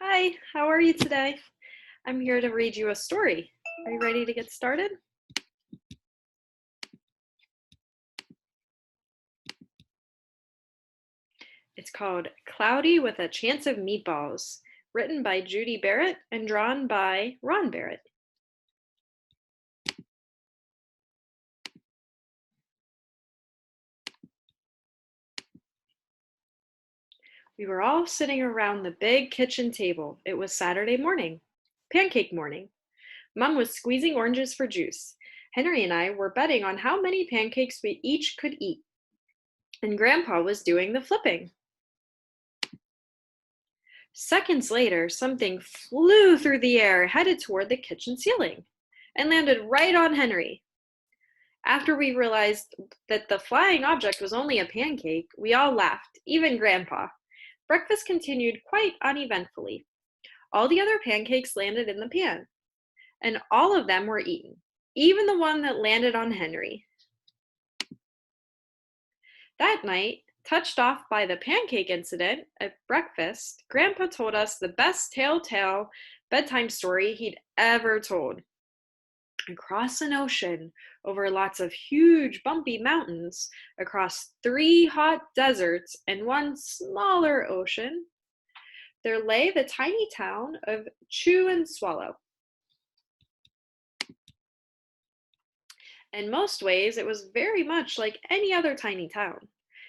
Hi, how are you today? I'm here to read you a story. Are you ready to get started? It's called Cloudy with a Chance of Meatballs, written by Judy Barrett and drawn by Ron Barrett. We were all sitting around the big kitchen table. It was Saturday morning, pancake morning. Mom was squeezing oranges for juice. Henry and I were betting on how many pancakes we each could eat, and Grandpa was doing the flipping. Seconds later, something flew through the air, headed toward the kitchen ceiling, and landed right on Henry. After we realized that the flying object was only a pancake, we all laughed, even Grandpa. Breakfast continued quite uneventfully. All the other pancakes landed in the pan, and all of them were eaten, even the one that landed on Henry. That night, touched off by the pancake incident at breakfast, Grandpa told us the best telltale bedtime story he'd ever told. Across an ocean, over lots of huge bumpy mountains, across 3 hot deserts and 1 smaller ocean, there lay the tiny town of Chew and Swallow. In most ways, it was very much like any other tiny town.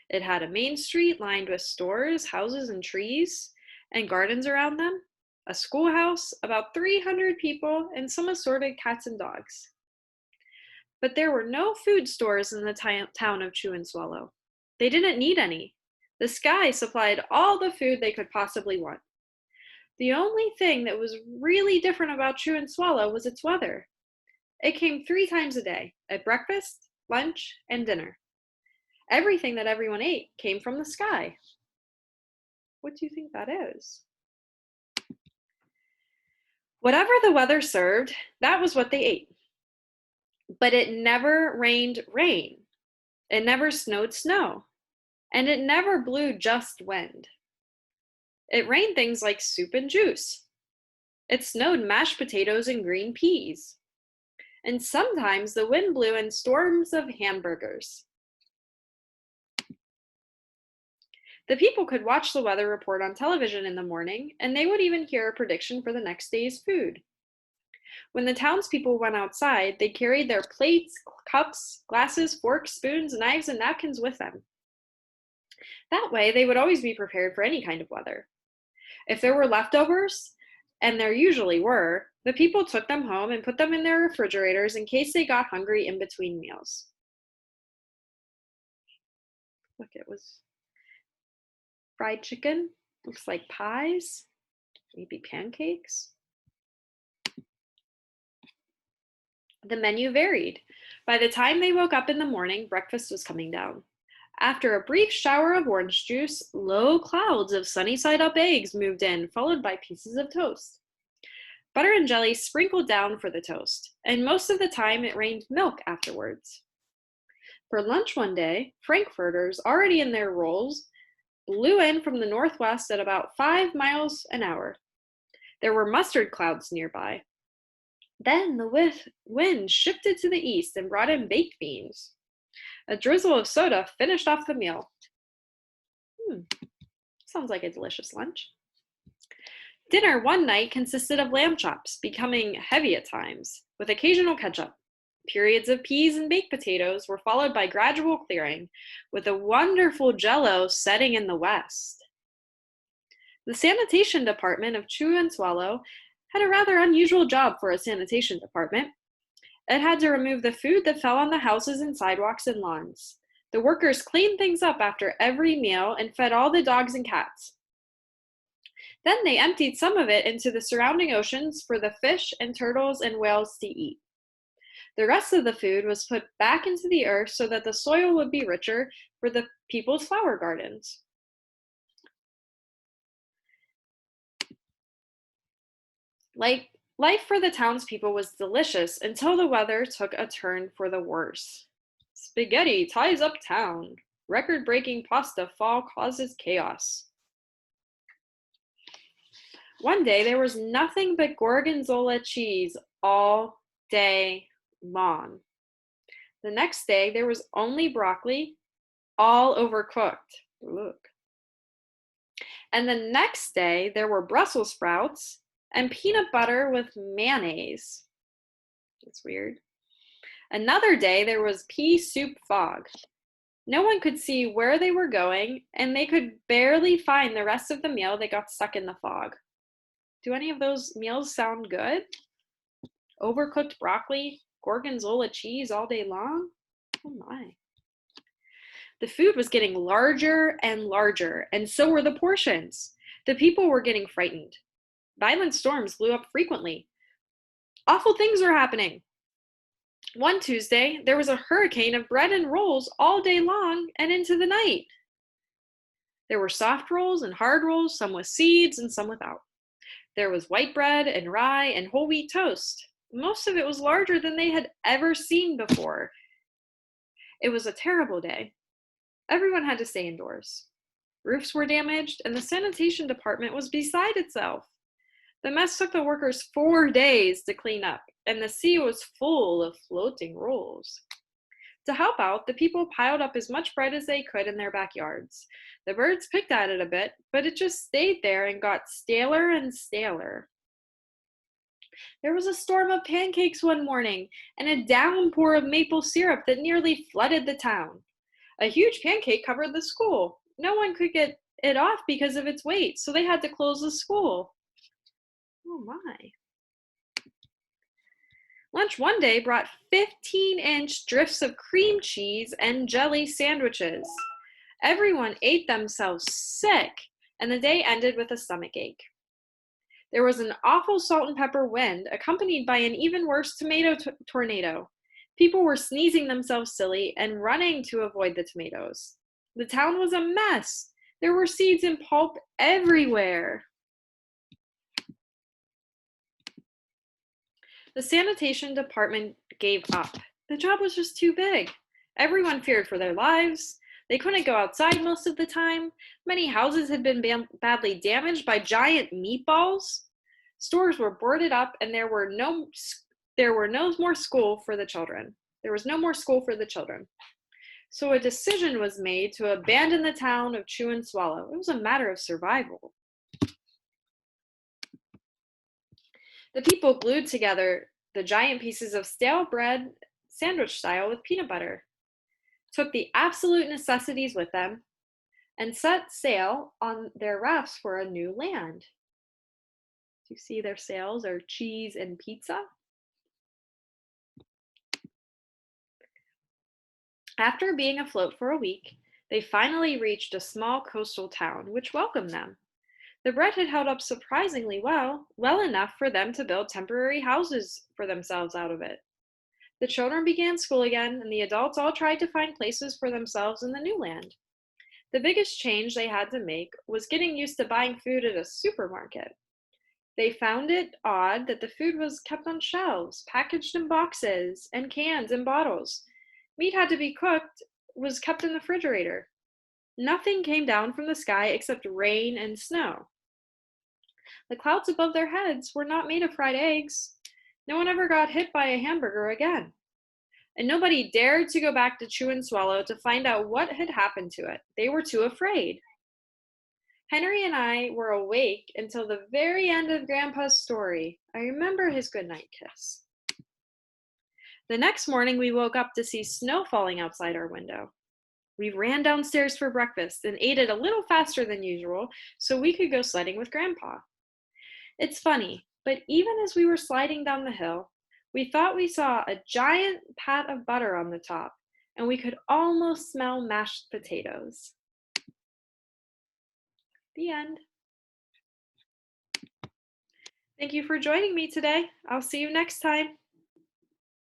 It had a main street lined with stores, houses, and trees, and gardens around them, a schoolhouse, about 300 people, and some assorted cats and dogs. But there were no food stores in the town of Chew and Swallow. They didn't need any. The sky supplied all the food they could possibly want. The only thing that was really different about Chew and Swallow was its weather. It came 3 times a day, at breakfast, lunch, and dinner. Everything that everyone ate came from the sky. What do you think that is? Whatever the weather served, that was what they ate. But it never rained rain. It never snowed snow. And it never blew just wind. It rained things like soup and juice. It snowed mashed potatoes and green peas. And sometimes the wind blew in storms of hamburgers. The people could watch the weather report on television in the morning, and they would even hear a prediction for the next day's food. When the townspeople went outside, they carried their plates, cups, glasses, forks, spoons, knives, and napkins with them. That way, they would always be prepared for any kind of weather. If there were leftovers, and there usually were, the people took them home and put them in their refrigerators in case they got hungry in between meals. Look, it was fried chicken, looks like pies, maybe pancakes. The menu varied. By the time they woke up in the morning, breakfast was coming down. After a brief shower of orange juice, low clouds of sunny-side-up eggs moved in, followed by pieces of toast. Butter and jelly sprinkled down for the toast, and most of the time it rained milk afterwards. For lunch one day, frankfurters, already in their rolls, blew in from the northwest at about 5 miles an hour. There were mustard clouds nearby. Then the wind shifted to the east and brought in baked beans. A drizzle of soda finished off the meal. Sounds like a delicious lunch. Dinner one night consisted of lamb chops, becoming heavy at times, with occasional ketchup. Periods of peas and baked potatoes were followed by gradual clearing, with a wonderful jello setting in the west. The sanitation department of Chew and Swallow had a rather unusual job for a sanitation department. It had to remove the food that fell on the houses and sidewalks and lawns. The workers cleaned things up after every meal and fed all the dogs and cats. Then they emptied some of it into the surrounding oceans for the fish and turtles and whales to eat. The rest of the food was put back into the earth so that the soil would be richer for the people's flower gardens. Life for the townspeople was delicious until the weather took a turn for the worse. Spaghetti ties up town. Record-breaking pasta fall causes chaos. One day there was nothing but gorgonzola cheese all day long. The next day there was only broccoli, all overcooked. Look. And the next day there were Brussels sprouts and peanut butter with mayonnaise. That's weird. Another day there was pea soup fog. No one could see where they were going, and they could barely find the rest of the meal. They got stuck in the fog. Do any of those meals sound good? Overcooked broccoli, gorgonzola cheese all day long? Oh my. The food was getting larger and larger, and so were the portions. The people were getting frightened. Violent storms blew up frequently. Awful things were happening. One Tuesday, there was a hurricane of bread and rolls all day long and into the night. There were soft rolls and hard rolls, some with seeds and some without. There was white bread and rye and whole wheat toast. Most of it was larger than they had ever seen before. It was a terrible day. Everyone had to stay indoors. Roofs were damaged, and the sanitation department was beside itself. The mess took the workers 4 days to clean up, and the sea was full of floating rolls. To help out, the people piled up as much bread as they could in their backyards. The birds picked at it a bit, but it just stayed there and got staler and staler. There was a storm of pancakes one morning, and a downpour of maple syrup that nearly flooded the town. A huge pancake covered the school. No one could get it off because of its weight, so they had to close the school. Oh my. Lunch one day brought 15-inch drifts of cream cheese and jelly sandwiches. Everyone ate themselves sick, and the day ended with a stomachache. There was an awful salt and pepper wind, accompanied by an even worse tomato tornado. People were sneezing themselves silly and running to avoid the tomatoes. The town was a mess. There were seeds and pulp everywhere. The sanitation department gave up. The job was just too big. Everyone feared for their lives. They couldn't go outside most of the time. Many houses had been badly damaged by giant meatballs. Stores were boarded up, and there were no more school for the children. There was no more school for the children. So a decision was made to abandon the town of Chew and Swallow. It was a matter of survival. The people glued together the giant pieces of stale bread, sandwich style, with peanut butter, took the absolute necessities with them, and set sail on their rafts for a new land. Do you see their sails are cheese and pizza? After being afloat for a week, they finally reached a small coastal town, which welcomed them. The bread had held up surprisingly well enough for them to build temporary houses for themselves out of it. The children began school again, and the adults all tried to find places for themselves in the new land. The biggest change they had to make was getting used to buying food at a supermarket. They found it odd that the food was kept on shelves, packaged in boxes and cans and bottles. Meat had to be cooked, was kept in the refrigerator. Nothing came down from the sky except rain and snow. The clouds above their heads were not made of fried eggs. No one ever got hit by a hamburger again. And nobody dared to go back to Chew and Swallow to find out what had happened to it. They were too afraid. Henry and I were awake until the very end of Grandpa's story. I remember his goodnight kiss. The next morning, we woke up to see snow falling outside our window. We ran downstairs for breakfast and ate it a little faster than usual so we could go sledding with Grandpa. It's funny, but even as we were sliding down the hill, we thought we saw a giant pat of butter on the top, and we could almost smell mashed potatoes. The end. Thank you for joining me today. I'll see you next time.